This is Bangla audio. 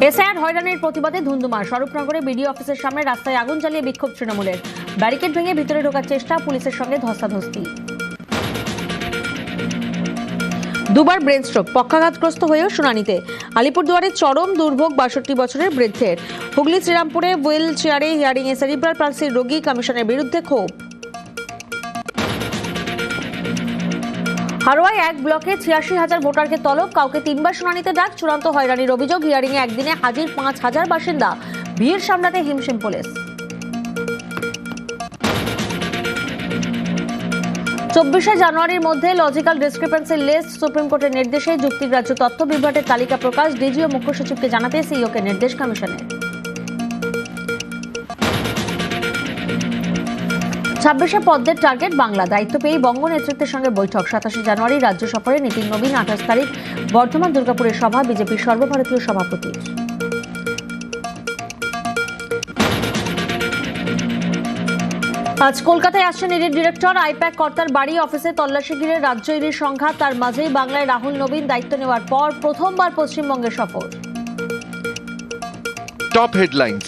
এসআইআর হয়রানির প্রতিবাদে ধুন্ধুমার স্বরূপনগরে বিডিও অফিসের সামনে রাস্তায় আগুন জ্বালিয়ে বিক্ষোভ তৃণমূলের। ব্যারিকেড ভেঙে ভিতরে ঢোকার চেষ্টা, পুলিশের সঙ্গে ধস্তাধস্তি। দুবার ব্রেন স্ট্রোক, পক্ষাঘাতগ্রস্ত হয়েও শুনানিতে। আলিপুরদুয়ারের চরম দুর্ভোগ ৬২ বছরের বৃদ্ধের। হুগলি শ্রীরামপুরে হুইল চেয়ারে হিয়ারিং এ সেরিব্রাল পালসির রোগী, কমিশনের বিরুদ্ধে ক্ষোভ। হারোয়ায় এক ব্লকে ৮৬,০০০ ভোটারকে তলব, কাউকে ৩ বার শুনানিতে ডাক, চূড়ান্ত হয়রানির অভিযোগ। হিয়ারিং এ একদিনে হাজির ৫,০০০ বাসিন্দা, ভিড় সামলাতে হিমশিম পুলিশ। ২৪শে জানুয়ারির মধ্যে লজিক্যাল ডিসক্রিপেন্সি লিস্ট, সুপ্রিম কোর্টের নির্দেশে যুক্তিগ্রাহ্য তথ্য বিভ্রাটের তালিকা প্রকাশ, ডিজি ও মুখ্য সচিবকে জানাতে সিইওকে নির্দেশ কমিশনের। ২৬শে পদ্মের টার্গেট বাংলা, দায়িত্ব পেয়ে বঙ্গ নেতৃত্বের সঙ্গে বৈঠক। ২৭শে জানুয়ারি রাজ্য সফরে নীতিন নবীন, ২৮ তারিখ বর্ধমান দুর্গাপুরের সভা বিজেপির সর্বভারতীয় সভাপতি। আজ কলকাতায় আসছেন ইডির ডিরেক্টর। আইপ্যাক কর্তার বাড়ি, অফিসে তল্লাশি ঘিরে রাজ্য ইডির সংঘাত। তার মাঝেই বাংলায় রাহুল নবীন দায়িত্ব নেওয়ার পর প্রথমবার পশ্চিমবঙ্গে সফর। Top headlines.